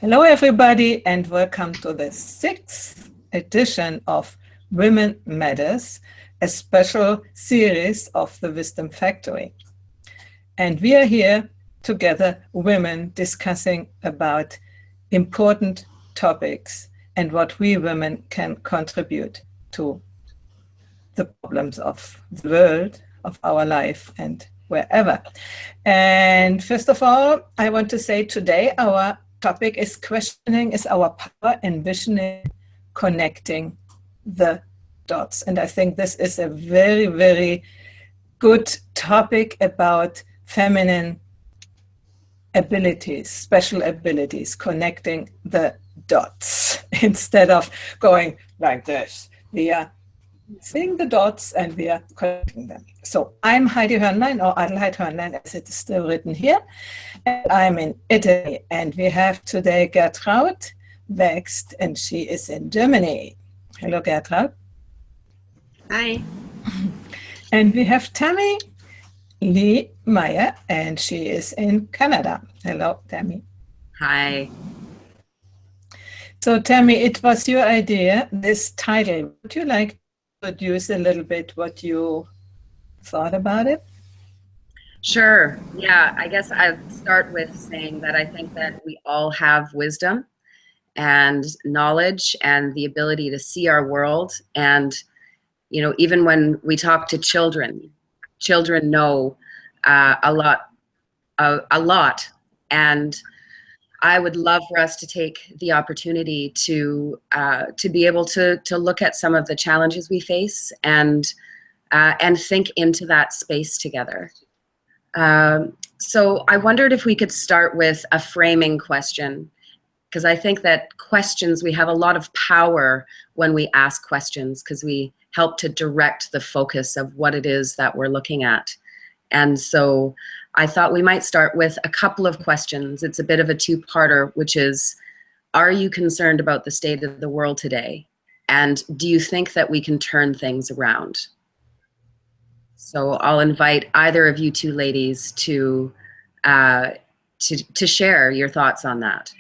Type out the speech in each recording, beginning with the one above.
Hello, everybody, and welcome to the 6th edition of Women Matters, a special series of the Wisdom Factory. And we are here together, women, discussing about important topics and what we women can contribute to the problems of the world, of our life, and wherever. And first of all, I want to say today our topic is questioning is our power, envisioning, connecting the dots. And I think this is a very, very good topic about feminine abilities, special abilities, connecting the dots instead of going like this. We are seeing the dots and we are connecting them. So I'm Heidi Hörnlein, or Adelheid Hörnlein as it is still written here. And I'm in Italy, and we have today Gertraud Wächst, and she is in Germany. Hello, Gertraud. Hi. And we have Tammy Lee Meyer, and she is in Canada. Hello, Tammy. Hi. So, Tammy, it was your idea, this title. Would you like to introduce a little bit what you thought about it? Sure. Yeah, I guess I'd start with saying that I think that we all have wisdom and knowledge and the ability to see our world. And, you know, even when we talk to children, children know a lot. And I would love for us to take the opportunity to be able to look at some of the challenges we face and think into that space together. So I wondered if we could start with a framing question, because I think that questions, we have a lot of power when we ask questions, because we help to direct the focus of what it is that we're looking at. And so I thought we might start with a couple of questions. It's a bit of a two-parter, which is, are you concerned about the state of the world today? And do you think that we can turn things around? So I'll invite either of you two ladies to share your thoughts on that.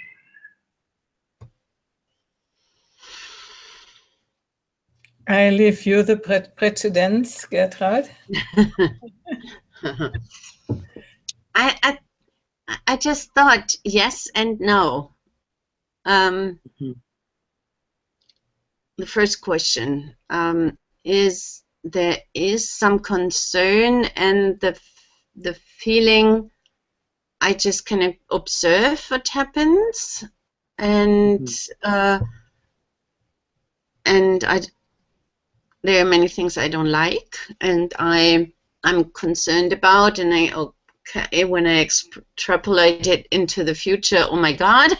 I leave you the precedence, Gertraud. I just thought yes and no. The first question is, there is some concern, and the feeling I just kind of observe what happens, and there are many things I don't like, and I'm concerned about, and when I extrapolate it into the future, oh my God.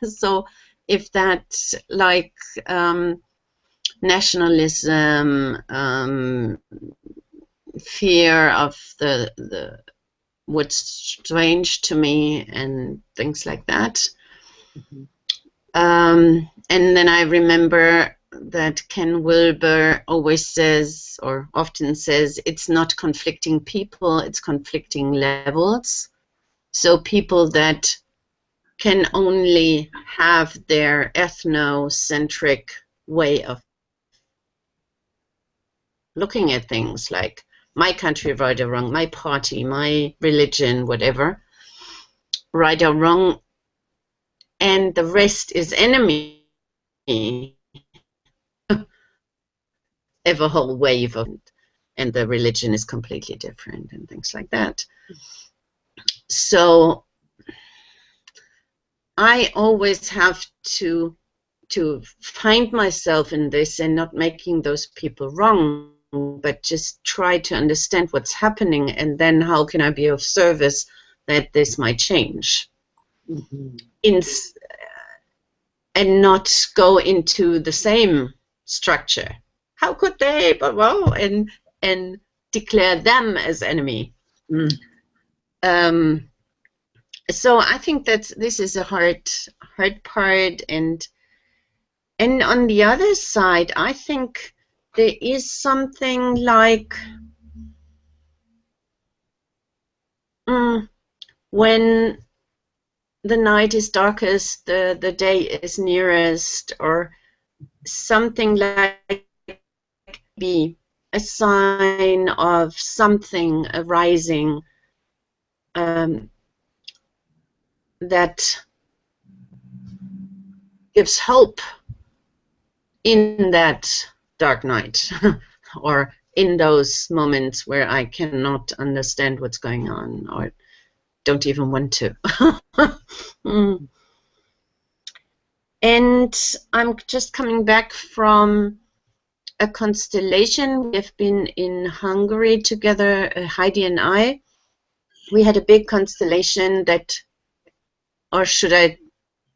So if that's like nationalism, fear of the what's strange to me, and things like that. And then I remember that Ken Wilber always says, or often says, it's not conflicting people, it's conflicting levels. So people that can only have their ethnocentric way of looking at things, like my country, right or wrong, my party, my religion, whatever, right or wrong, and the rest is enemy. Have a whole wave of, and the religion is completely different, and things like that. So I always have to find myself in this, and not making those people wrong, but just try to understand what's happening, and then how can I be of service that this might change. And not go into the same structure. How could they? But well, and declare them as enemy. So I think that this is a hard part, and on the other side, I think there is something like when the night is darkest, the day is nearest, or something like be a sign of something arising that gives hope in that dark night or in those moments where I cannot understand what's going on or don't even want to. And I'm just coming back from a constellation. We've been in Hungary together, Heidi and I. We had a big constellation that, or should I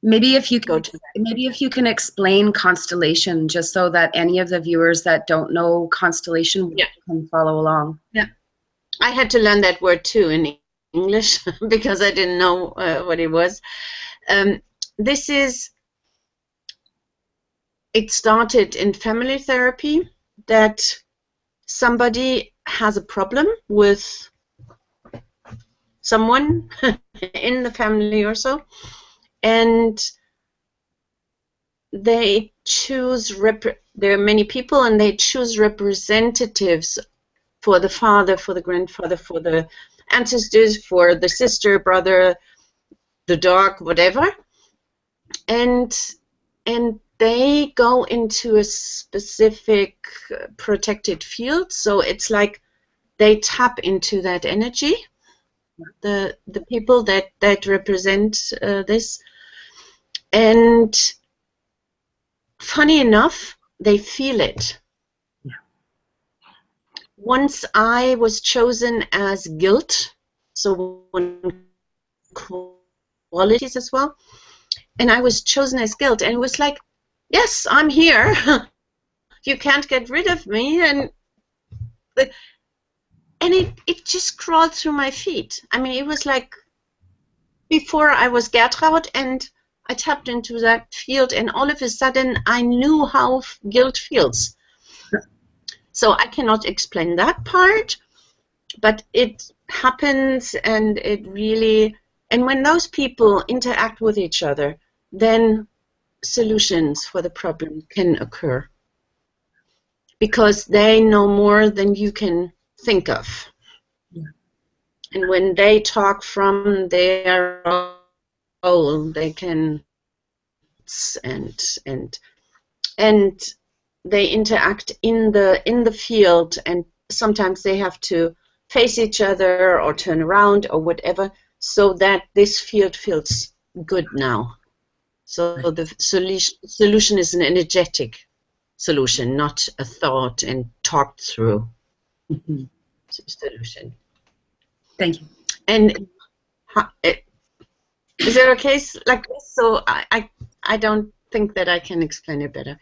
Maybe if you go can, to that? maybe if you can explain constellation, just so that any of the viewers that don't know constellation can follow along. Yeah, I had to learn that word too in English because I didn't know what it was. This is, it started in family therapy, that somebody has a problem with someone in the family or so, and they choose, there are many people, and they choose representatives for the father, for the grandfather, for the ancestors, for the sister, brother, the dog, whatever, and they go into a specific protected field. So it's like they tap into that energy, the people that represent this. And funny enough, they feel it. Yeah. Once I was chosen as guilt, so one qualities as well, and I was chosen as guilt, and it was like, yes, I'm here. You can't get rid of me, and it just crawled through my feet. I mean, it was like before I was Gertraud, and I tapped into that field, and all of a sudden I knew how guilt feels. So I cannot explain that part, but it happens, and it really, and when those people interact with each other, then solutions for the problem can occur because they know more than you can think of. Yeah. And when they talk from their role, they can and they interact in the field, and sometimes they have to face each other or turn around or whatever, so that this field feels good now. So the solution is an energetic solution, not a thought and talked through solution. Thank you. And is there a case like this? So I don't think that I can explain it better.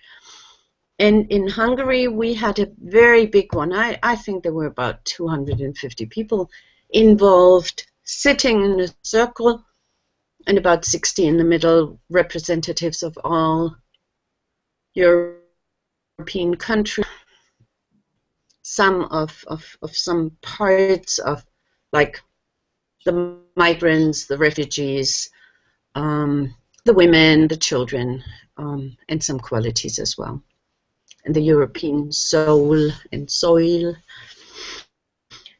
And in Hungary, we had a very big one. I think there were about 250 people involved, sitting in a circle, and about 60 in the middle, representatives of all European countries, some of some parts of, like, the migrants, the refugees, the women, the children, and some qualities as well. And the European soul and soil.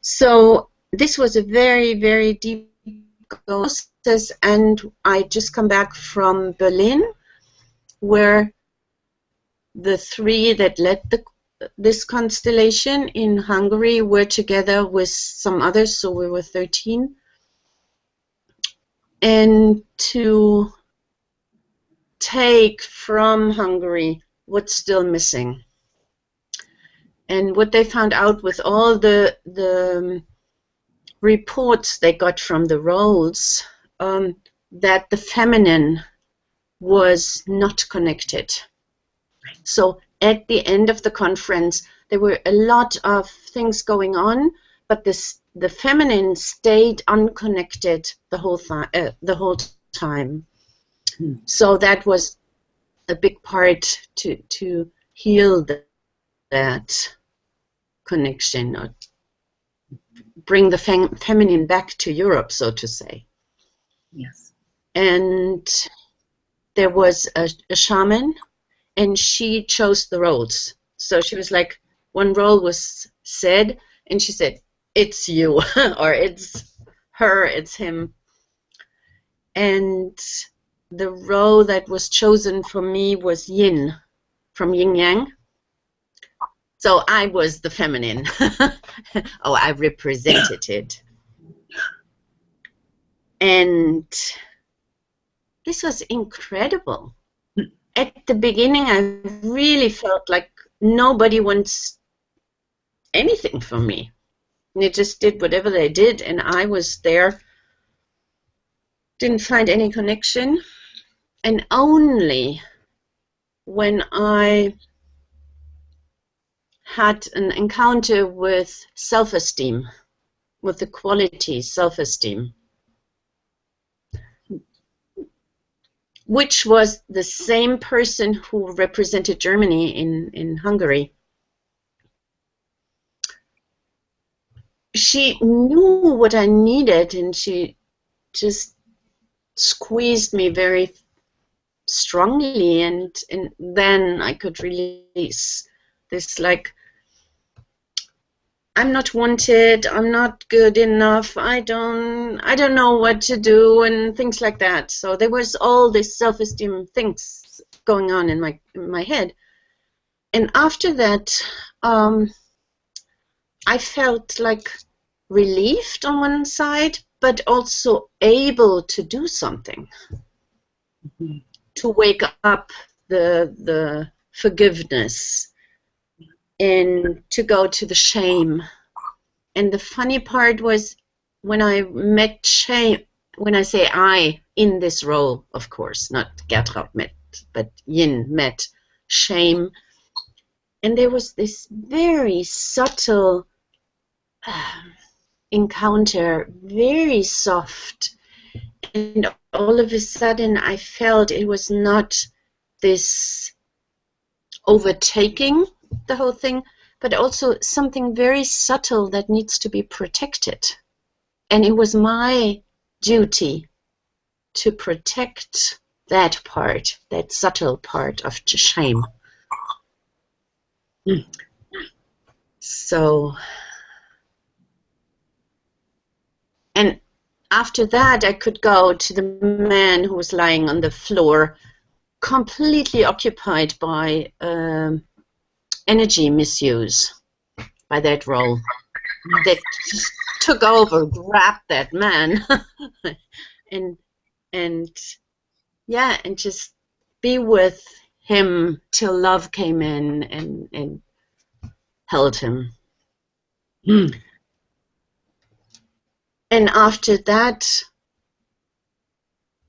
So this was a very, very deep process, and I just come back from Berlin, where the three that led this constellation in Hungary were together with some others, so we were 13. And to take from Hungary what's still missing. And what they found out with all the reports they got from the roles, that the feminine was not connected. So at the end of the conference, there were a lot of things going on, but the feminine stayed unconnected the whole time. So that was a big part to heal that connection, or bring the feminine back to Europe, so to say. Yes. and there was a shaman, and she chose the roles. So she was like, one role was said, and she said, "It's you," or "It's her," "It's him." And the role that was chosen for me was Yin, from Yin Yang. So I was the feminine. Oh, I represented it. And this was incredible. At the beginning, I really felt like nobody wants anything from me. And they just did whatever they did, and I was there, didn't find any connection. And only when I had an encounter with self-esteem, with the quality self-esteem, which was the same person who represented Germany in Hungary. She knew what I needed, and she just squeezed me very strongly, and then I could release this, like, I'm not wanted, I'm not good enough, I don't know what to do, and things like that. So there was all this self-esteem things going on in my head. And after that, I felt like relieved on one side, but also able to do something, to wake up the forgiveness, and to go to the shame. And the funny part was, when I met shame, when I say I, in this role, of course, not Gertraud met, but Yin met shame, and there was this very subtle encounter, very soft, and all of a sudden I felt it was not this overtaking the whole thing, but also something very subtle that needs to be protected. And it was my duty to protect that part, that subtle part of shame. So, and after that, I could go to the man who was lying on the floor, completely occupied by energy misuse, by that role that just took over, grabbed that man, and yeah, and just be with him till love came in and held him. And after that,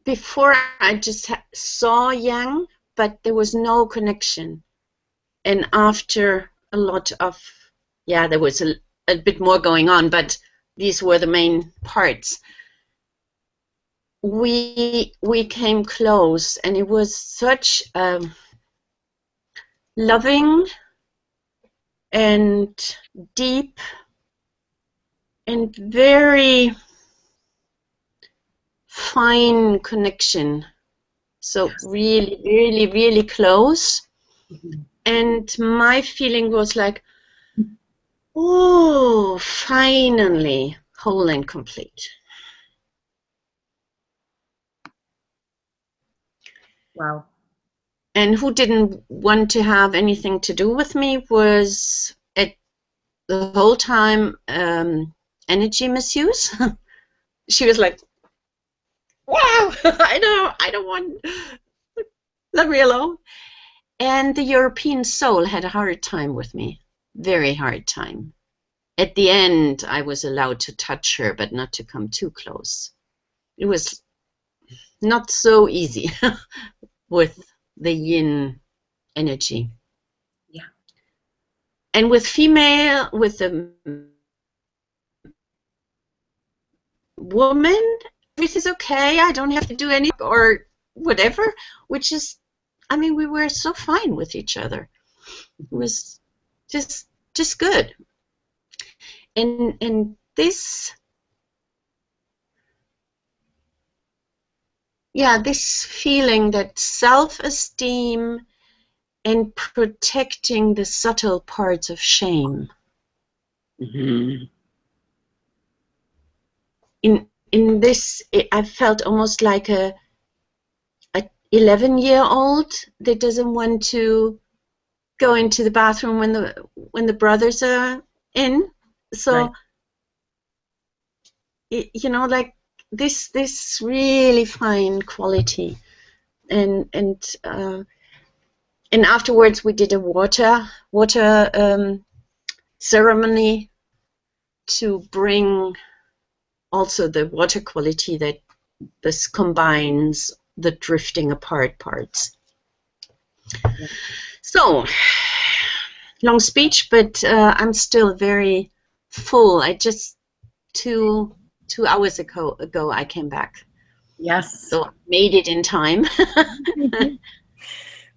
before I just saw Yang, but there was no connection. And after a lot of, yeah, there was a bit more going on, but these were the main parts. We came close, and it was such loving and deep and very fine connection. So yes. Really, really, really close. And my feeling was like, oh, finally, whole and complete. Wow. And who didn't want to have anything to do with me was, at the whole time, energy misuse. She was like, wow, I don't want, let me alone. And the European soul had a hard time with me, very hard time. At the end, I was allowed to touch her, but not to come too close. It was not so easy with the yin energy. Yeah. And with female, with the woman, everything's okay. I don't have to do any or whatever, which is, I mean, we were so fine with each other. It was just good. And this, I don't know, I don't want to, whatever, which is, I mean, we were so fine with each other. It was just good. And this, I don't know, I don't want to, whatever, which is, I mean, we were so fine with each other. It was just good. And this, I don't know, I don't want to, whatever, which is, I mean, we were so fine with each other. It was just good. And yeah, this feeling that self-esteem and protecting the subtle parts of shame. Mm-hmm. In this, I felt almost like a 11-year-old that doesn't want to go into the bathroom when the brothers are in. So, Right. you know, like this really fine quality, and afterwards we did a water ceremony to bring also the water quality that this combines the drifting apart parts. Yeah. So, long speech, but I'm still very full. I just 2 hours ago I came back. Yes. So I made it in time.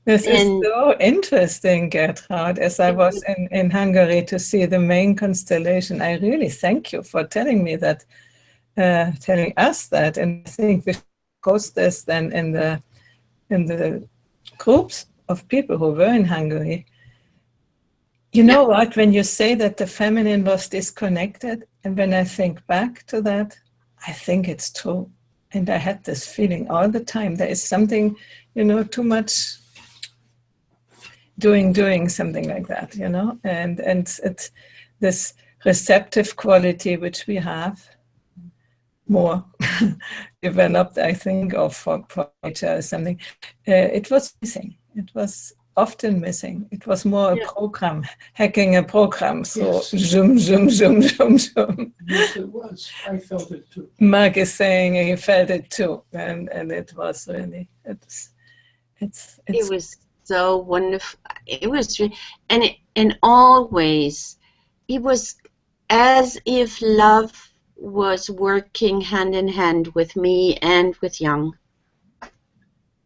This is And so interesting, Gertrud. As I was in Hungary to see the main constellation, I really thank you for telling me that, telling us that. And I think we should post this then in the groups of people who were in Hungary. You know what? When you say that the feminine was disconnected, and when I think back to that, I think it's true. And I had this feeling all the time. There is something, too much doing something like that, and it's this receptive quality which we have more developed, I think, or for nature or something. It was missing. It was often missing. It was more a program, hacking a program. So zoom, zoom, zoom, zoom, zoom. Yes, it was. I felt it too. Mark is saying he felt it too, and it was really it was so wonderful. It was, and in all ways, it was as if love was working hand in hand with me and with Young.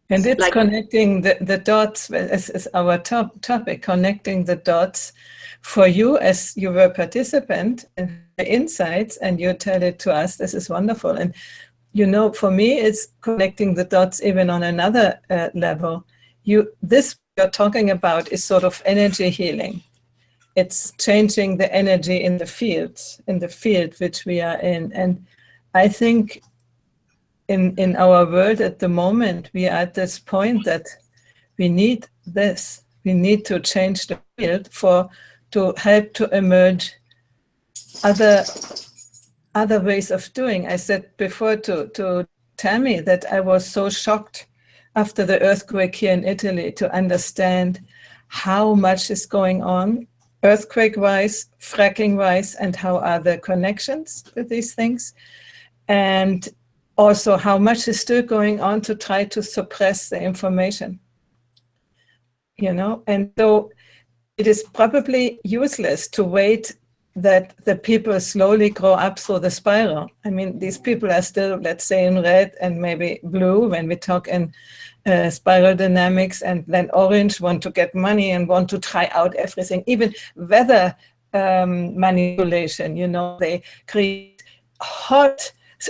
And it's like, connecting the dots as our topic, connecting the dots for you as you were a participant and the insights, and you tell it to us. This is wonderful. And, for me, it's connecting the dots even on another level. This you're talking about is sort of energy healing. It's changing the energy in the field which we are in. And I think in our world at the moment, we are at this point that we need this. We need to change the field to help to emerge other ways of doing. I said before to Tammy that I was so shocked after the earthquake here in Italy to understand how much is going on, earthquake-wise, fracking-wise, and how are the connections with these things. And also how much is still going on to try to suppress the information. And so it is probably useless to wait that the people slowly grow up through the spiral. I mean, these people are still, let's say, in red and maybe blue when we talk in spiral dynamics, and then orange want to get money and want to try out everything, even weather manipulation. They create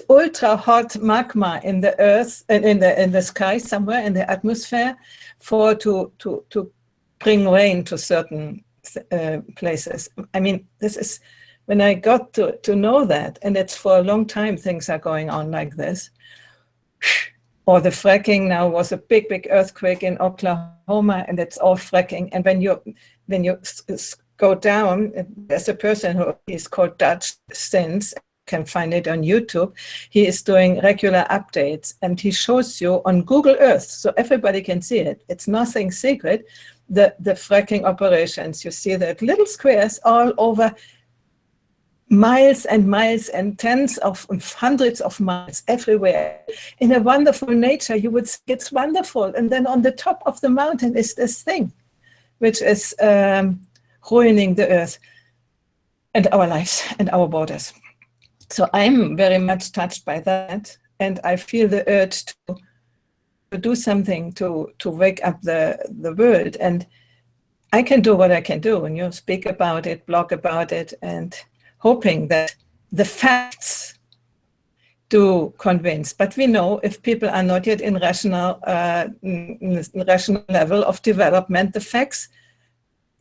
ultra hot magma in the earth, in the sky somewhere in the atmosphere, to bring rain to certain places. I mean, this is when I got to know that, and it's for a long time things are going on like this. Or the fracking now was a big earthquake in Oklahoma, and it's all fracking. And when you go down, there's a person who is called Dutchsinse, can find it on YouTube. He is doing regular updates, and he shows you on Google Earth, so everybody can see it. It's nothing secret. The fracking operations, you see that little squares all over miles and miles and tens of hundreds of miles everywhere. In a wonderful nature, you would think it's wonderful. And then on the top of the mountain is this thing, which is ruining the earth and our lives and our borders. So I'm very much touched by that. And I feel the urge to do something to wake up the world. And I can do what I can do, and speak about it, blog about it, and hoping that the facts to convince. But we know if people are not yet in rational level of development, the facts,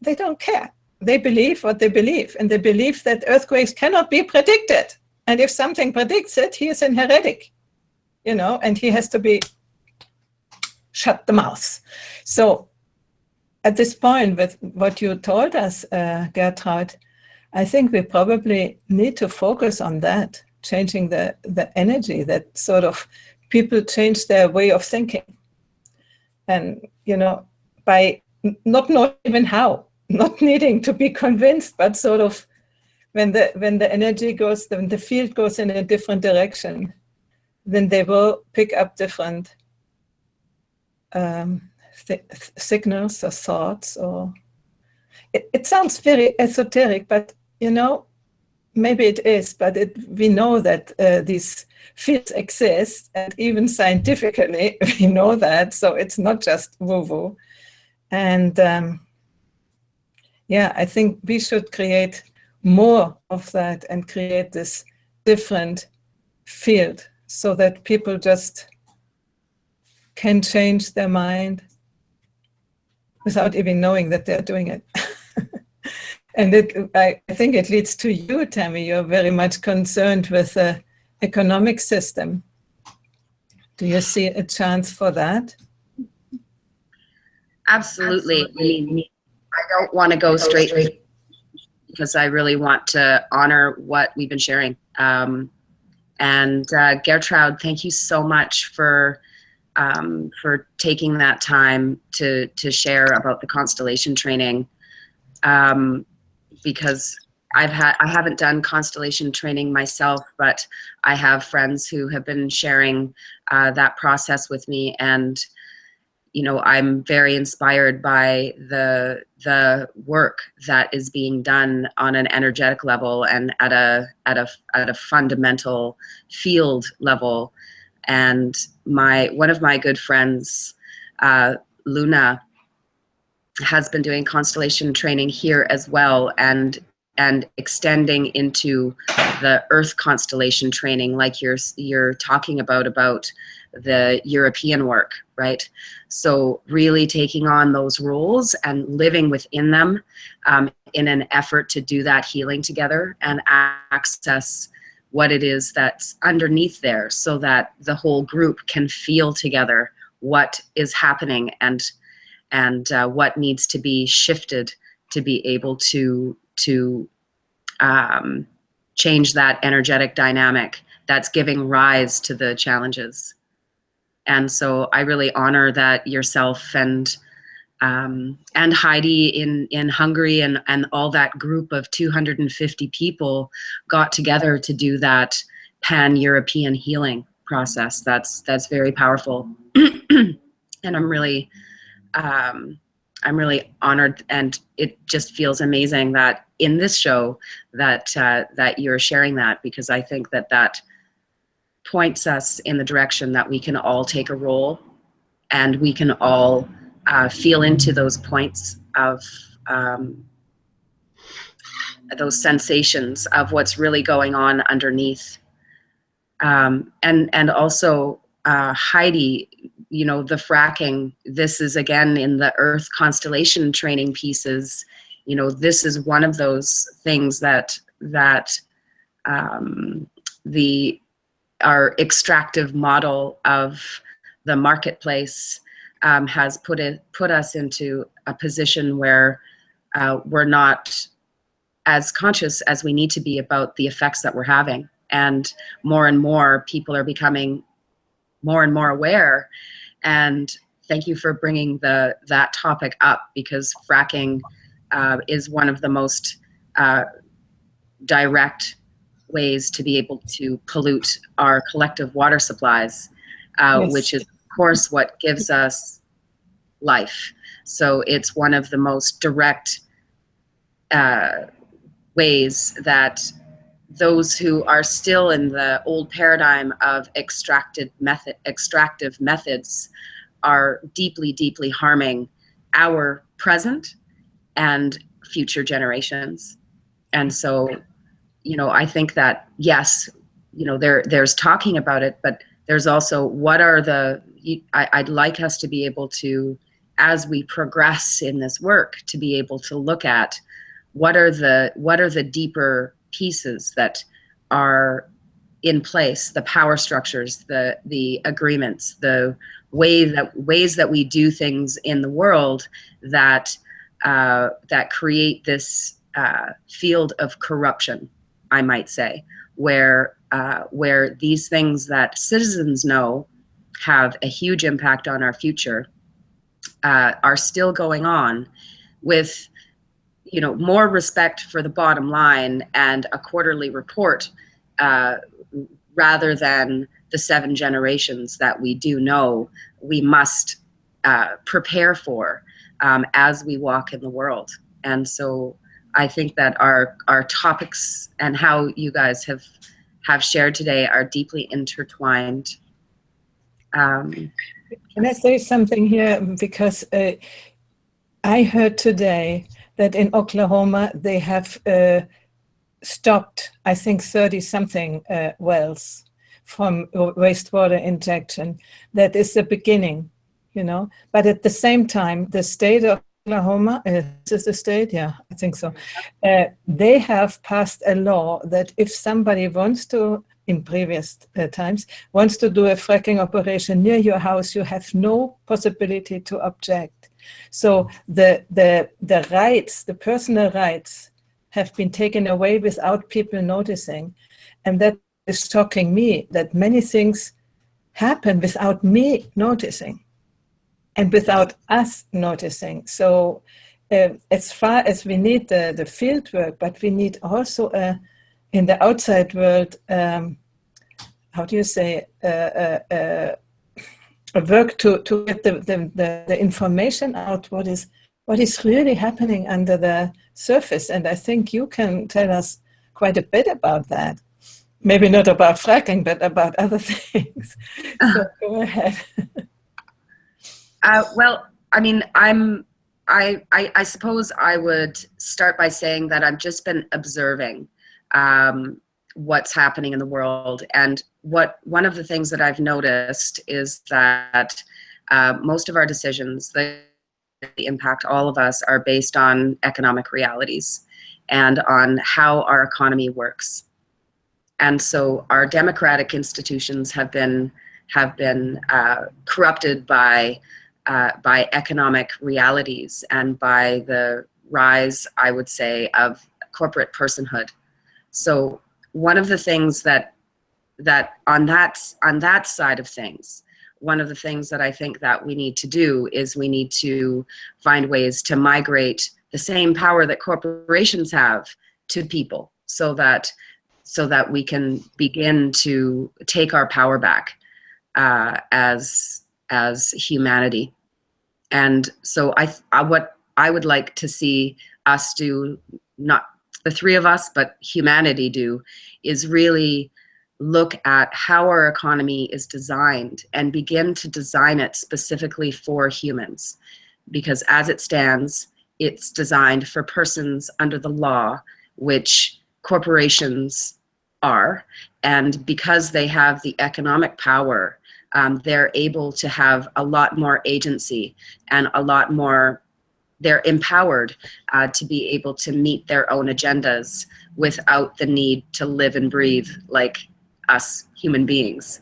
they don't care. They believe what they believe, and they believe that earthquakes cannot be predicted. And if something predicts it, he is an heretic, you know, and he has to be shut the mouth. So at this point, with what you told us, Gertraud, I think we probably need to focus on that, changing the energy, that sort of people change their way of thinking. And, you know, by not knowing even how, not needing to be convinced, but sort of when the energy goes, when the field goes in a different direction, then they will pick up different signals or thoughts. Or it sounds very esoteric, but you know, maybe it is. But we know that these fields exist, and even scientifically, we know that. So it's not just woo-woo. And yeah, I think we should create more of that and create this different field so that people just can change their mind without even knowing that they're doing it. And I think it leads to you, Tammy. You're very much concerned with the economic system. Do you see a chance for that? Absolutely. I mean, I don't want to go straight because I really want to honor what we've been sharing. And Gertraud, thank you so much for taking that time to share about the constellation training. Because I haven't done constellation training myself, but I have friends who have been sharing that process with me, and you know, I'm very inspired by the work that is being done on an energetic level and at a fundamental field level. And one of my good friends, Luna, has been doing constellation training here as well, and extending into the Earth constellation training, like you're talking about the European work, right? So really taking on those roles and living within them in an effort to do that healing together and access what it is that's underneath there, so that the whole group can feel together what is happening and what needs to be shifted to be able to change that energetic dynamic that's giving rise to the challenges. And so I really honor that yourself and Heidi in Hungary and all that group of 250 people got together to do that pan-European healing process. That's very powerful. And I'm really honored, and it just feels amazing that in this show that you're sharing that, because I think that points us in the direction that we can all take a role, and we can all feel into those points of those sensations of what's really going on underneath. And also Heidi, you know, the fracking, this is again in the Earth constellation training pieces, you know, this is one of those things that our extractive model of the marketplace has put us into a position where we're not as conscious as we need to be about the effects that we're having. And more people are becoming more and more aware. And thank you for bringing that topic up, because fracking is one of the most direct ways to be able to pollute our collective water supplies, yes, which is, of course, what gives us life. So it's one of the most direct ways that those who are still in the old paradigm of extractive methods are deeply, deeply harming our present and future generations. And so, you know, I think that, yes, there's talking about it, but there's also what are I'd like us to be able to, as we progress in this work, to be able to look at what are the deeper pieces that are in place, the power structures, the agreements, the ways that we do things in the world that create this field of corruption, I might say, where these things that citizens know have a huge impact on our future are still going on, with more respect for the bottom line and a quarterly report rather than the 7 generations that we do know we must prepare for as we walk in the world. And so I think that our topics and how you guys have shared today are deeply intertwined. Can I say something here? Because I heard today that in Oklahoma they have stopped, I think, 30-something wells from wastewater injection. That is the beginning, But at the same time, the state of Oklahoma, is this the state? Yeah, I think so. They have passed a law that if somebody wants to, in previous times, wants to do a fracking operation near your house, you have no possibility to object. So the rights, the personal rights, have been taken away without people noticing. And that is shocking me, that many things happen without me noticing and without us noticing. So as far as we need the field work, but we need also in the outside world, how do you say, a work to get the information out, what is really happening under the surface. And I think you can tell us quite a bit about that. Maybe not about fracking, but about other things. So go ahead. Well, I mean, I suppose I would start by saying that I've just been observing what's happening in the world. And one of the things that I've noticed is that most of our decisions, they impact all of us, are based on economic realities and on how our economy works. And so our democratic institutions have been corrupted by economic realities and by the rise, I would say, of corporate personhood. So one of the things that on that side of things, one of the things that I think that we need to do is we need to find ways to migrate the same power that corporations have to people, so that we can begin to take our power back as humanity. And so what I would like to see us do, not the 3 of us, but humanity do, is really look at how our economy is designed and begin to design it specifically for humans. Because as it stands, it's designed for persons under the law, which corporations are. And because they have the economic power, they're able to have a lot more agency and a lot more, they're empowered to be able to meet their own agendas without the need to live and breathe like us human beings.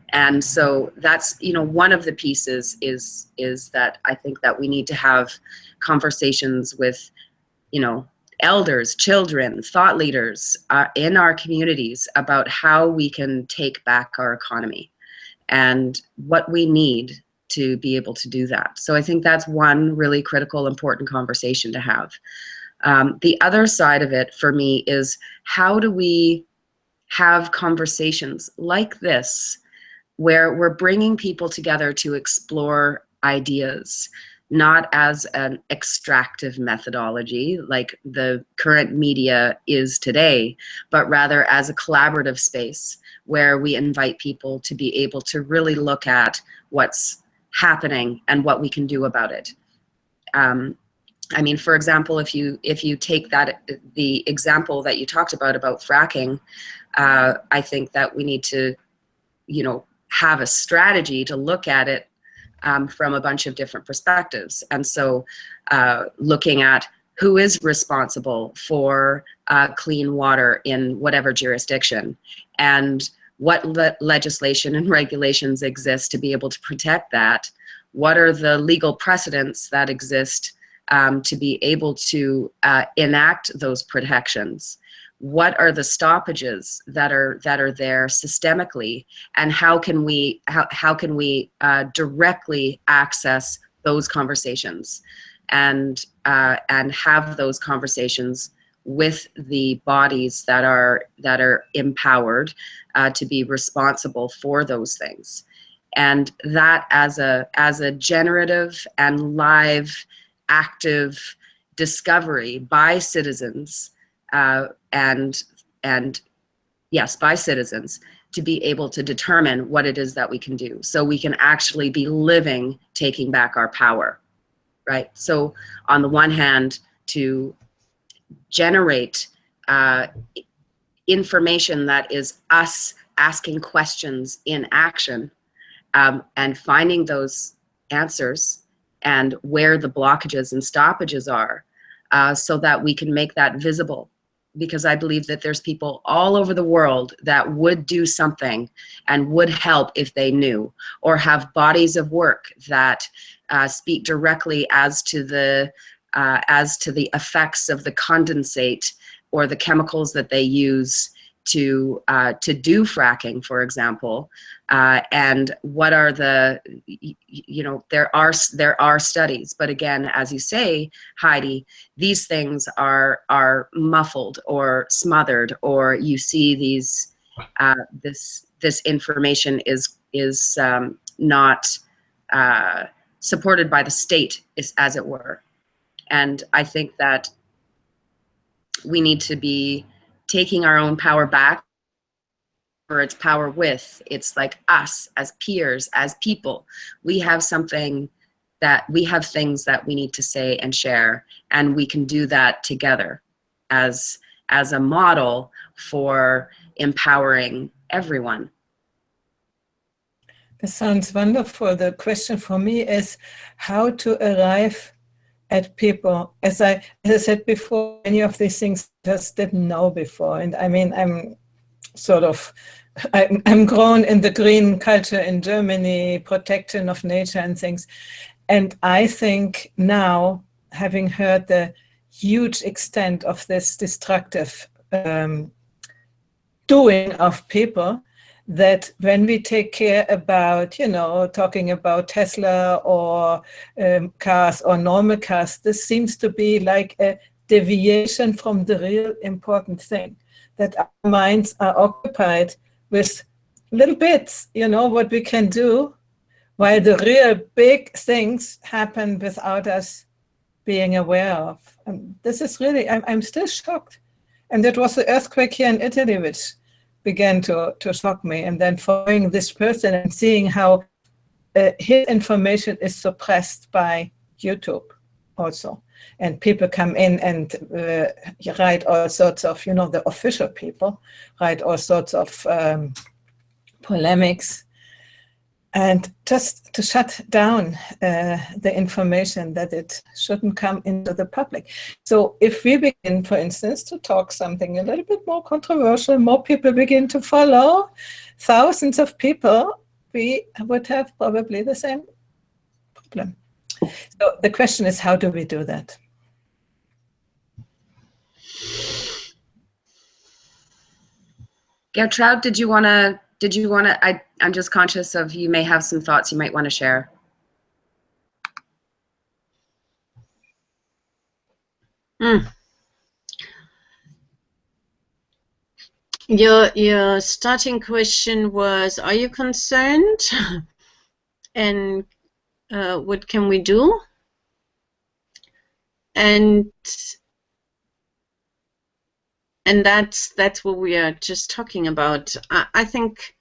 And so that's, one of the pieces is that I think that we need to have conversations with, elders, children, thought leaders in our communities about how we can take back our economy and what we need to be able to do that. So I think that's one really critical, important conversation to have. The other side of it for me is, how do we have conversations like this where we're bringing people together to explore ideas, not as an extractive methodology like the current media is today, but rather as a collaborative space where we invite people to be able to really look at what's happening and what we can do about it. I mean, for example, if you take the example that you talked about fracking, I think that we need to, have a strategy to look at it from a bunch of different perspectives. And so looking at who is responsible for clean water in whatever jurisdiction, and what legislation and regulations exist to be able to protect that. What are the legal precedents that exist to be able to enact those protections? What are the stoppages that are there systemically, and how can we directly access those conversations, and have those conversations with the bodies that are empowered to be responsible for those things, and that as a generative and live, active discovery by citizens, and yes, by citizens, to be able to determine what it is that we can do, so we can actually be living, taking back our power, right? So on the one hand, to generate information that is us asking questions in action, and finding those answers and where the blockages and stoppages are, so that we can make that visible. Because I believe that there's people all over the world that would do something and would help if they knew, or have bodies of work that speak directly as to the effects of the condensate or the chemicals that they use to do fracking, for example, and what are the, there are studies, but again, as you say, Heidi, these things are muffled or smothered, or you see these this information is not supported by the state, as it were. And I think that we need to be taking our own power back, or its power with. It's like us as peers, as people. We have things that we need to say and share, and we can do that together as a model for empowering everyone. This sounds wonderful. The question for me is how to arrive at people. As I said before, many of these things just didn't know before. And I mean, I'm grown in the green culture in Germany, protection of nature and things. And I think now, having heard the huge extent of this destructive doing of people, that when we take care about, talking about Tesla or cars or normal cars, this seems to be like a deviation from the real important thing, that our minds are occupied with little bits, what we can do, while the real big things happen without us being aware of. And this is really, I'm still shocked. And it was the earthquake here in Italy which began to shock me. And then following this person and seeing how his information is suppressed by YouTube also. And people come in and write all sorts of, the official people write all sorts of polemics, and just to shut down the information that it shouldn't come into the public. So if we begin, for instance, to talk something a little bit more controversial, more people begin to follow, thousands of people, we would have probably the same problem. So the question is, how do we do that? Gertrude, did you want to, I'm just conscious of, you may have some thoughts you might want to share. Your starting question was, are you concerned? And what can we do? And that's what we are just talking about. I think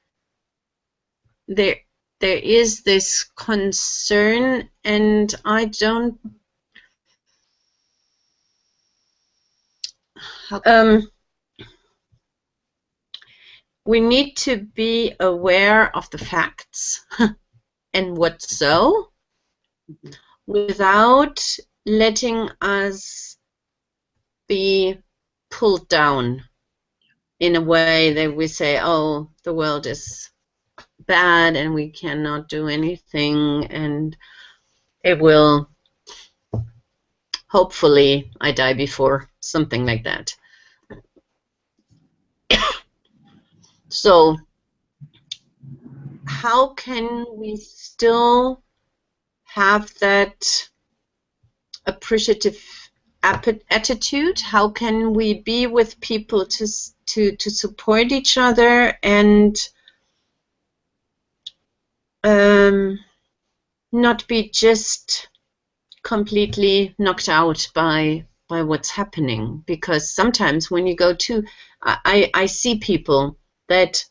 there is this concern, and I don't We need to be aware of the facts and what's so, without letting us be pulled down in a way that we say, oh, the world is bad and we cannot do anything, and it will, hopefully I die before, something like that. So how can we still have that appreciative attitude? How can we be with people to support each other and not be just completely knocked out by what's happening? Because sometimes when you go to, I see people that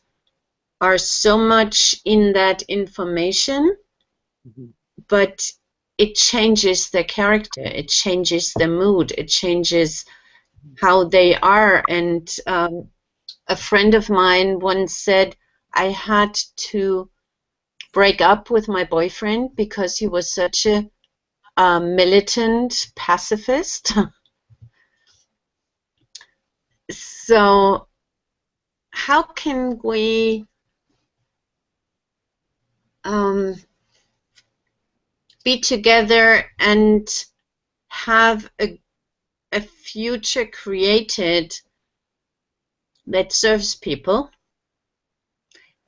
are so much in that information, but it changes their character, it changes their mood, it changes how they are. And a friend of mine once said, I had to break up with my boyfriend because he was such a militant pacifist. So how can we be together and have a future created that serves people,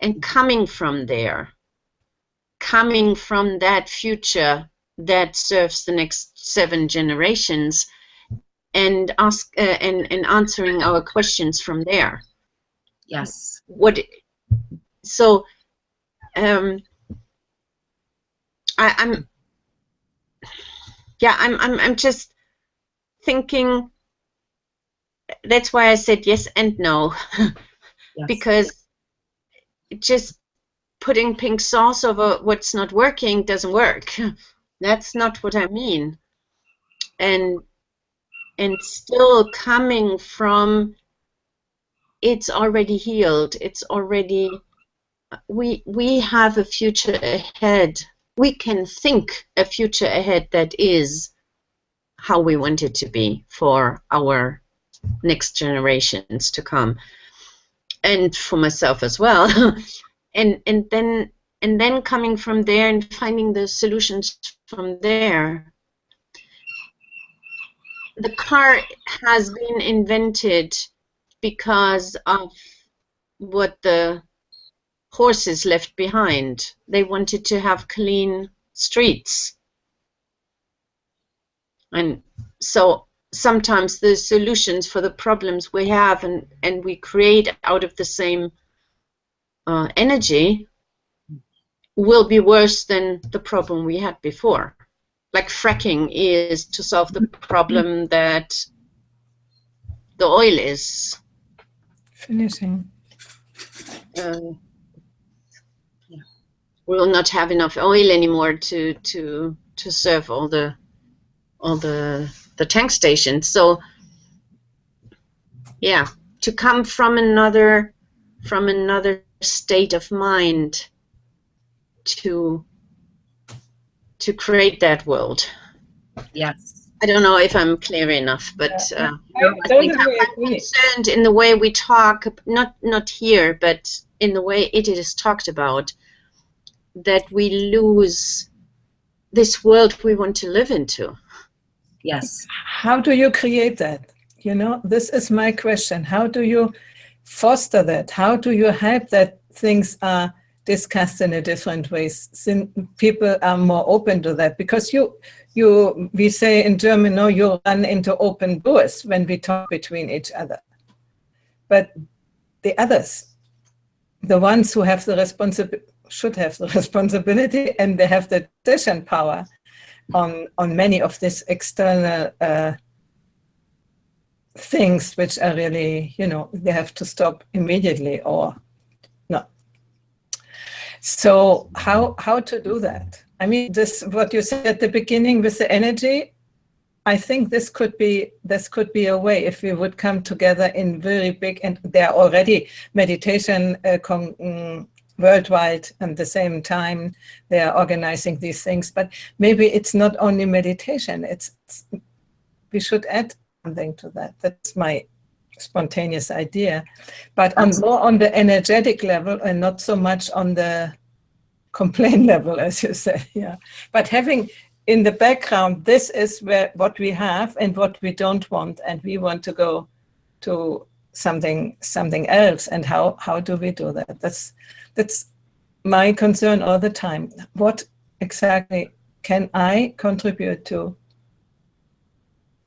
and coming from there, coming from that future that serves the next 7 generations, and answering our questions from there? Yes. So I'm just thinking, that's why I said yes and no. Yes. Because just putting pink sauce over what's not working doesn't work. That's not what I mean. And still coming from, it's already healed, it's already, we have a future ahead. We can think a future ahead that is how we want it to be for our next generations to come, and for myself as well. and then coming from there and finding the solutions from there. The car has been invented because of what the horses left behind. They wanted to have clean streets. And so sometimes the solutions for the problems we have and we create out of the same energy will be worse than the problem we had before. Like fracking is to solve the problem that the oil is finishing. We'll not have enough oil anymore to serve all the tank stations. So yeah, to come from another state of mind to create that world. Yes. I don't know if I'm clear enough, but I think I'm concerned in the way we talk, not here, but in the way it is talked about, that we lose this world we want to live into. Yes. How do you create that? You know, this is my question. How do you foster that? How do you help that things are discussed in a different ways, since people are more open to that? Because we say in German, no, you run into open doors when we talk between each other. But the others, the ones who have the should have the responsibility, and they have the decision power on many of these external things, which are really, you know, they have to stop immediately or no. So how to do that? I mean, this, what you said at the beginning with the energy, I think this could be a way if we would come together in very big, and there are already meditation worldwide at the same time. They are organizing these things, but maybe it's not only meditation. We should add something to that. That's my spontaneous idea, but more on the energetic level and not so much on the complaint level, as you said. Yeah, but having in the background, this is what we have and what we don't want, and we want to go to something else. And how do we do that? That's my concern all the time. What exactly can I contribute to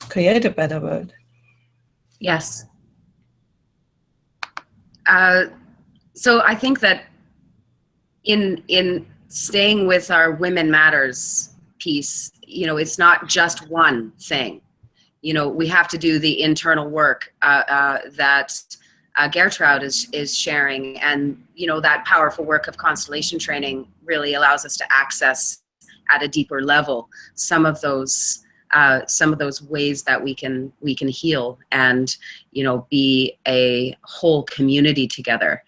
create a better world? Yes. So I think that in staying with our Women Matters piece, you know, it's not just one thing. You know, we have to do the internal work that Gertrude is sharing, and you know, that powerful work of constellation training really allows us to access at a deeper level some of those ways that we can heal and, you know, be a whole community together.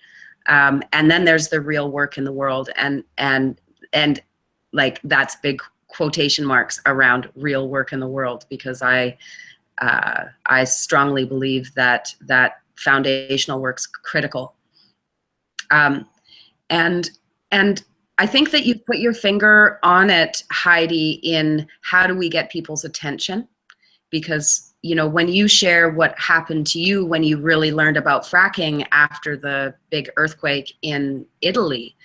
And then there's the real work in the world, and like that's big quotation marks around real work in the world, because I strongly believe that foundational work's critical. And I think that you put your finger on it, Heidi, in how do we get people's attention? Because, you know, when you share what happened to you when you really learned about fracking after the big earthquake in Italy,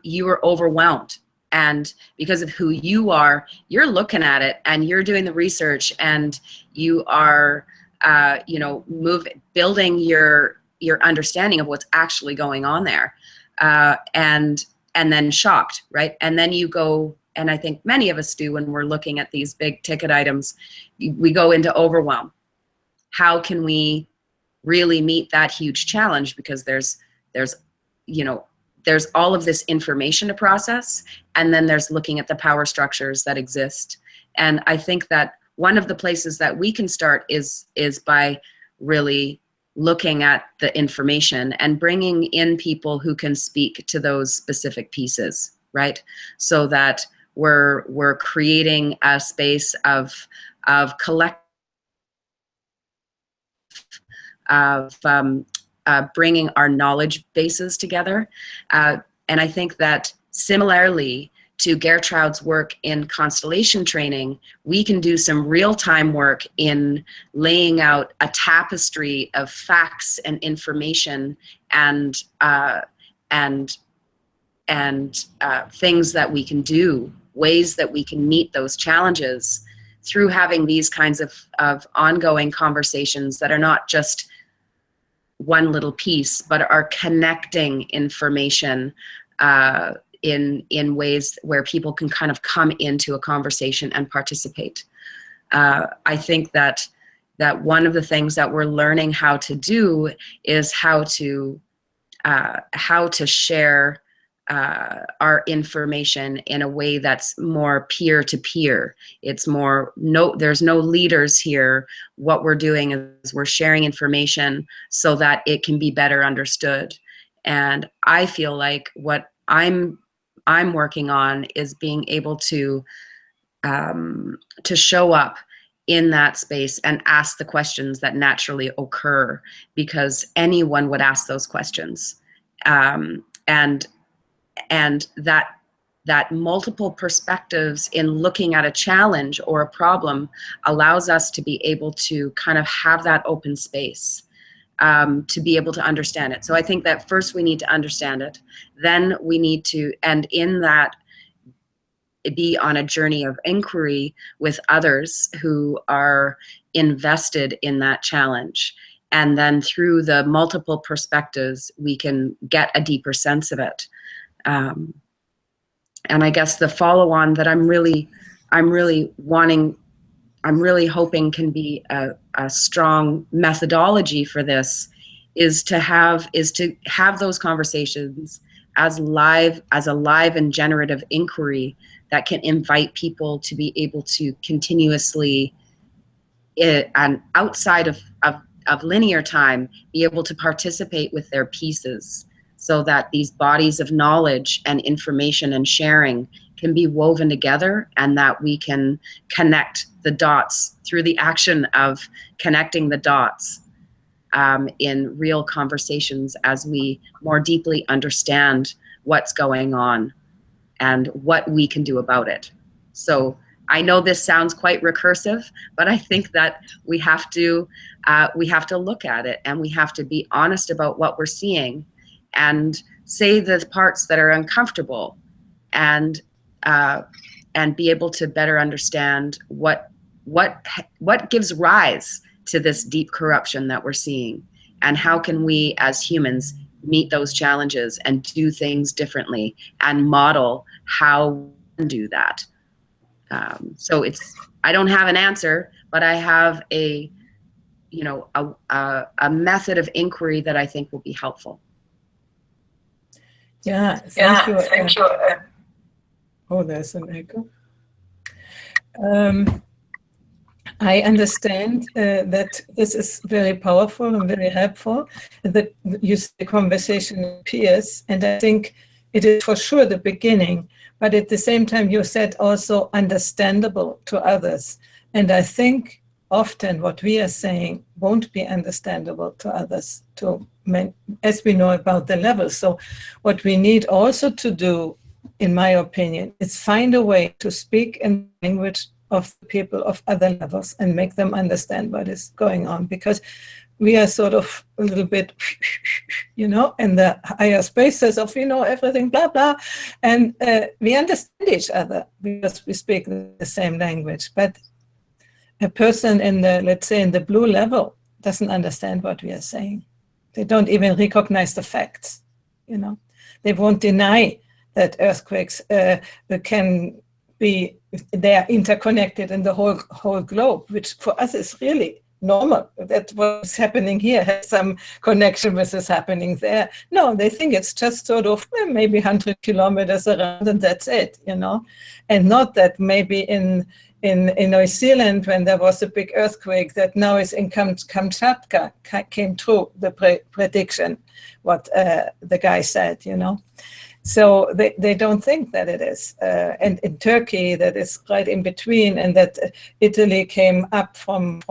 you were overwhelmed. And because of who you are, you're looking at it and you're doing the research, and you are, you know, building your understanding of what's actually going on there, and then shocked, right? And then you go, and I think many of us do when we're looking at these big ticket items, we go into overwhelm. How can we really meet that huge challenge? Because there's you know, there's all of this information to process, and then there's looking at the power structures that exist. And I think that one of the places that we can start is by really looking at the information and bringing in people who can speak to those specific pieces, right? So that we're creating a space of collective, of bringing our knowledge bases together. And I think that similarly to Gertrude's work in constellation training, we can do some real-time work in laying out a tapestry of facts and information and things that we can do, ways that we can meet those challenges through having these kinds of ongoing conversations that are not just one little piece, but are connecting information in ways where people can kind of come into a conversation and participate. I think that one of the things that we're learning how to do is how to share our information in a way that's more peer-to-peer. It's more, there's no leaders here. What we're doing is we're sharing information so that it can be better understood. And I feel like what I'm working on is being able to show up in that space and ask the questions that naturally occur, because anyone would ask those questions. And that multiple perspectives in looking at a challenge or a problem allows us to be able to kind of have that open space to be able to understand it. So I think that first we need to understand it. Then we need to, and in that, be on a journey of inquiry with others who are invested in that challenge. And then through the multiple perspectives, we can get a deeper sense of it. And I guess the follow-on that I'm really hoping can be a strong methodology for this is to have those conversations as a live and generative inquiry that can invite people to be able to continuously and outside of linear time, be able to participate with their pieces, so that these bodies of knowledge and information and sharing can be woven together, and that we can connect the dots through the action of connecting the dots in real conversations as we more deeply understand what's going on and what we can do about it. So I know this sounds quite recursive, but I think that we have to look at it, and we have to be honest about what we're seeing, and say the parts that are uncomfortable, and be able to better understand what gives rise to this deep corruption that we're seeing, and how can we as humans meet those challenges and do things differently and model how we can do that. So I don't have an answer, but I have a method of inquiry that I think will be helpful. Yeah, thank you. Thank you. Oh, there's an echo. I understand that this is very powerful and very helpful, that you see the conversation appears, and I think it is for sure the beginning, but at the same time you said also understandable to others. And I think often what we are saying won't be understandable to others, as we know about the levels. So what we need also to do, in my opinion, is find a way to speak in language of the people of other levels and make them understand what is going on, because we are sort of a little bit, in the higher spaces of, everything, blah, blah, and we understand each other because we speak the same language. But a person in the, let's say, in the blue level doesn't understand what we are saying. They don't even recognize the facts, They won't deny that earthquakes can be, they are interconnected in the whole globe, which for us is really normal. That what's happening here has some connection with what's happening there. No, they think it's just sort of maybe 100 kilometers around and that's it, and not that maybe in New Zealand, when there was a big earthquake that now is in Kamchatka, came true, the prediction, what the guy said, So they don't think that it is. And in Turkey, that is right in between, and that Italy came up from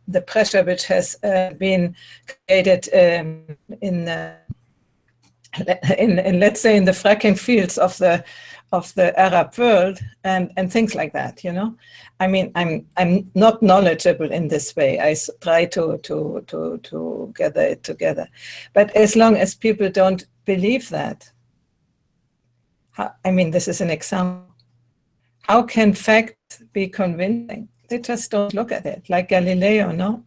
the pressure which has been created in let's say, in the fracking fields of the Arab world, and things like that, I mean, I'm not knowledgeable in this way. I try to gather it together. But as long as people don't believe that, this is an example. How can facts be convincing? They just don't look at it, like Galileo, no?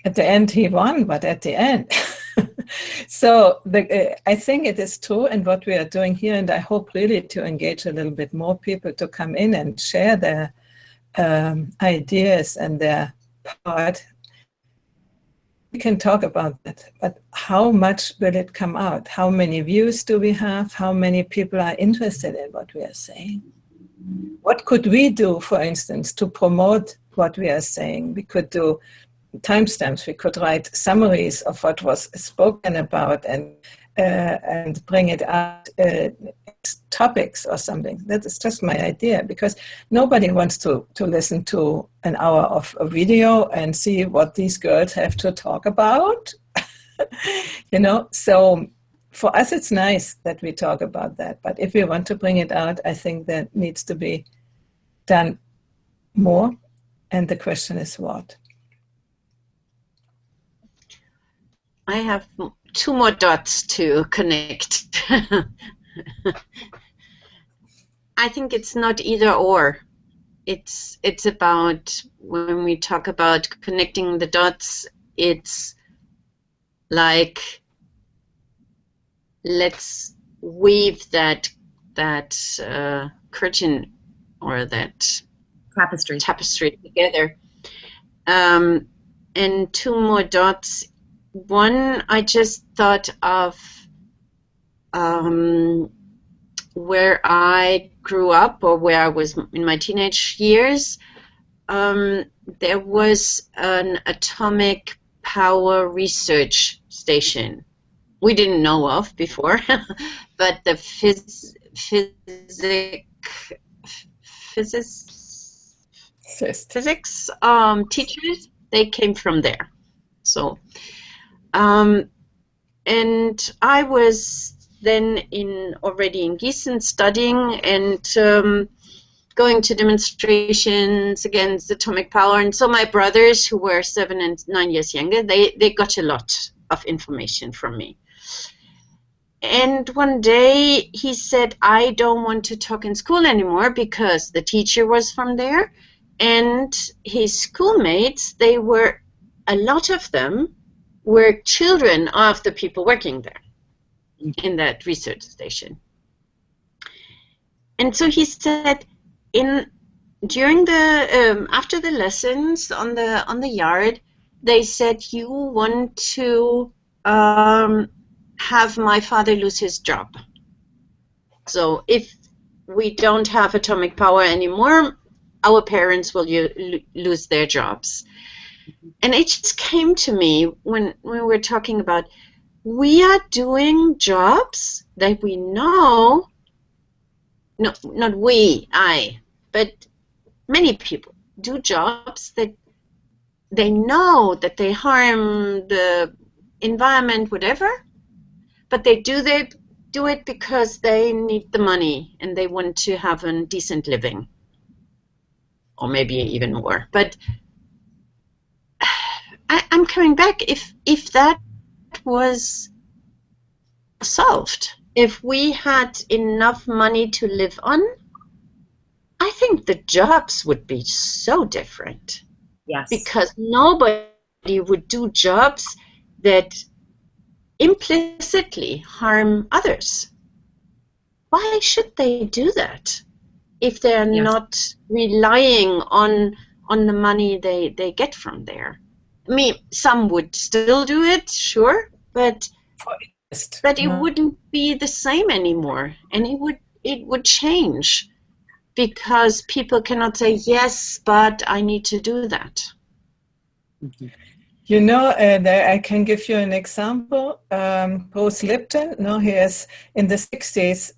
At the end, he won, but at the end. So I think it is true, and what we are doing here, and I hope really to engage a little bit more people to come in and share their ideas and their part. We can talk about that, but how much will it come out? How many views do we have? How many people are interested in what we are saying? What could we do, for instance, to promote what we are saying? We could do timestamps. We could write summaries of what was spoken about and bring it out topics or something. That is just my idea, because nobody wants to listen to an hour of a video and see what these girls have to talk about. So for us it's nice that we talk about that, but if we want to bring it out, I think that needs to be done more, and the question is what. I have 2 more dots to connect. I think it's not either or. It's about, when we talk about connecting the dots, it's like, let's weave that curtain or that tapestry together. And 2 more dots. One, I just thought of where I grew up, or where I was in my teenage years. there was an atomic power research station we didn't know of before, but the physicists teachers, they came from there. So, and I was then already in Gießen studying and going to demonstrations against atomic power. And so my brothers, who were 7 and 9 years younger, they got a lot of information from me. And one day he said, I don't want to talk in school anymore, because the teacher was from there and his schoolmates, a lot of them were children of the people working there in that research station. And so he said, during the after the lessons on the yard, they said, you want to have my father lose his job. So if we don't have atomic power anymore, our parents will lose their jobs. And it just came to me when we were talking about, we are doing jobs that we know, no, not we, but many people do jobs that they know that they harm the environment, whatever, but they do it because they need the money and they want to have a decent living, or maybe even more. But I'm coming back, if that was solved, if we had enough money to live on, I think the jobs would be so different. Yes. Because nobody would do jobs that implicitly harm others. Why should they do that if they're not relying on the money they get from there? I mean, some would still do it, sure, but it wouldn't be the same anymore, and it would change, because people cannot say, yes, but I need to do that. Mm-hmm. You know, I can give you an example. Bruce Lipton, he has in the 60s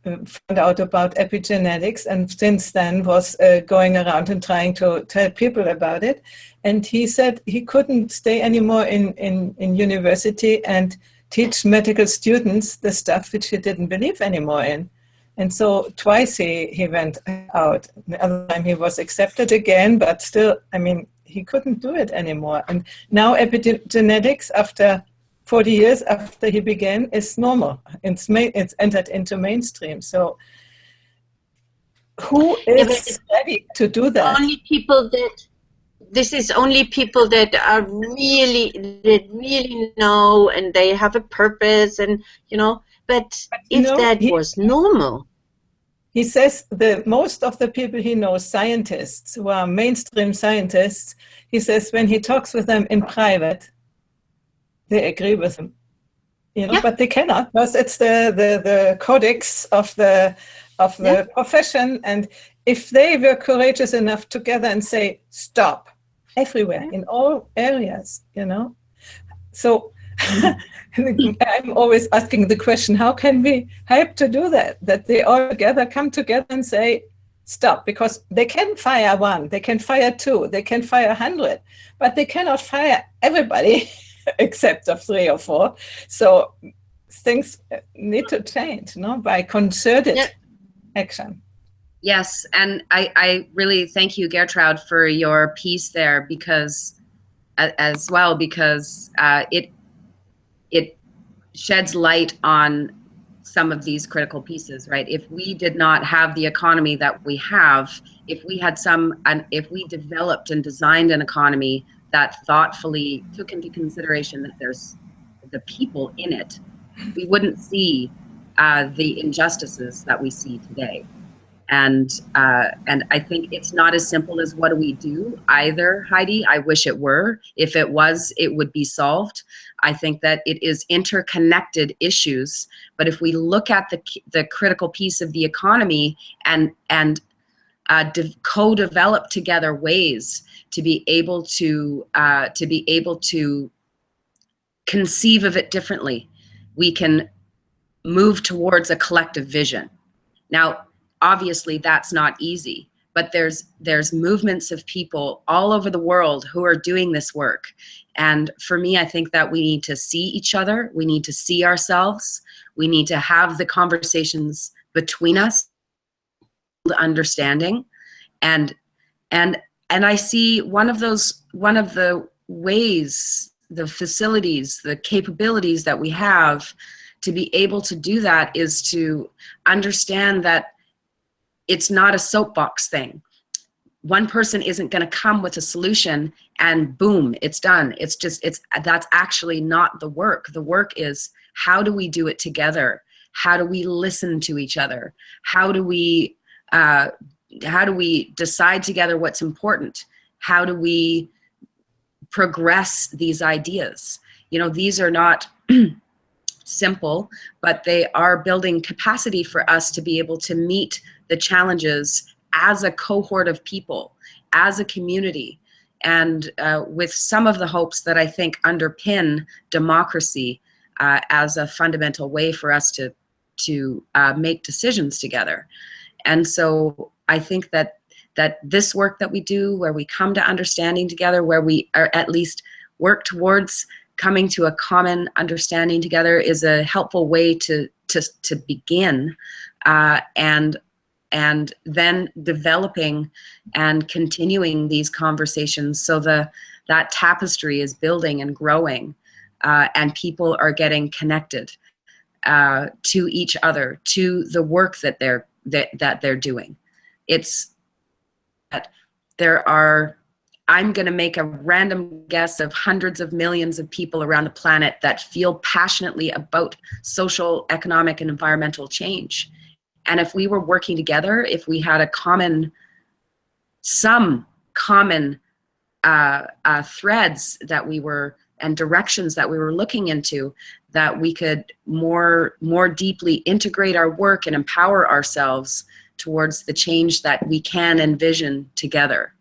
found out about epigenetics, and since then was going around and trying to tell people about it. And he said he couldn't stay anymore in university and teach medical students the stuff which he didn't believe anymore in. And so twice he went out. The other time he was accepted again, but still, I mean, he couldn't do it anymore. And now epigenetics, after 40 years after he began, is normal. It's entered into mainstream. So who is ready to do that? This is only people that are really know, and they have a purpose, and but if that was normal. He says most of the people he knows, scientists who are mainstream scientists, he says when he talks with them in private, they agree with him. But they cannot, because it's the codex of the profession. And if they were courageous enough together and say stop everywhere in all areas, so I'm always asking the question, how can we help to do that? That they all together come together and say, stop, because they can fire one, they can fire two, they can fire 100, but they cannot fire everybody except of 3 or 4. So things need to change, by concerted action. Yes, and I really thank you, Gertrude, for your piece there, because it sheds light on some of these critical pieces, right? If we did not have the economy that we have, if we developed and designed an economy that thoughtfully took into consideration that there's the people in it, we wouldn't see the injustices that we see today. And I think it's not as simple as what do we do either, Heidi. I wish it were. If it was, it would be solved. I think that it is interconnected issues. But if we look at the critical piece of the economy and co-develop together ways to be able to conceive of it differently. We can move towards a collective vision. Now, obviously, that's not easy, but there's movements of people all over the world who are doing this work. And for me, I think that we need to see each other. We need to see ourselves. We need to have the conversations between us, the understanding. And I see one of the ways, the facilities, the capabilities that we have to be able to do that is to understand that it's not a soapbox thing. One person isn't going to come with a solution and boom, it's done. That's actually not the work. The work is, how do we do it together? How do we listen to each other? How do we decide together what's important? How do we progress these ideas? You know, these are not simple, but they are building capacity for us to be able to meet the challenges as a cohort of people, as a community, and with some of the hopes that I think underpin democracy as a fundamental way for us to make decisions together. And so I think that this work that we do, where we come to understanding together, where we are at least work towards coming to a common understanding together, is a helpful way to begin, and then developing and continuing these conversations, so that tapestry is building and growing, and people are getting connected to each other, to the work that they're doing. It's that there are, I'm going to make a random guess, of hundreds of millions of people around the planet that feel passionately about social, economic, and environmental change. And if we were working together, if we had some common threads that we were, and directions that we were looking into, that we could more deeply integrate our work and empower ourselves towards the change that we can envision together.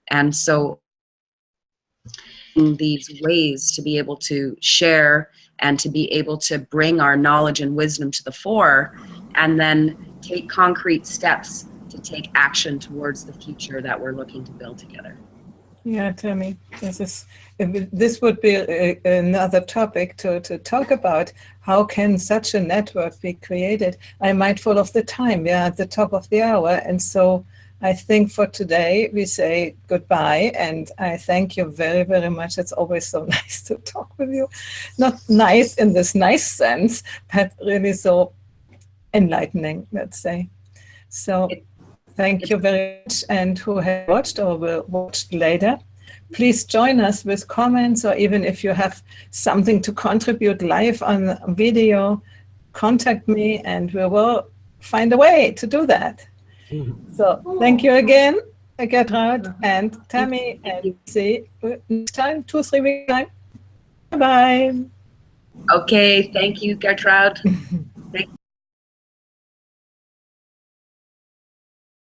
And so in these ways to be able to share and to be able to bring our knowledge and wisdom to the fore, and then take concrete steps to take action towards the future that we're looking to build together. Yeah, Tammy, this would be another topic to talk about. How can such a network be created? I'm mindful of the time. We are at the top of the hour. And so I think for today we say goodbye. And I thank you very, very much. It's always so nice to talk with you. Not nice in this nice sense, but really so enlightening, let's say. So thank you very much. And who has watched or will watch later, please join us with comments, or even if you have something to contribute live on video, contact me and we will find a way to do that. So thank you again, Gertrude and Tammy, and see you next time, 2-3 weeks time. Bye-bye. Okay, thank you, Gertrude. Thank you.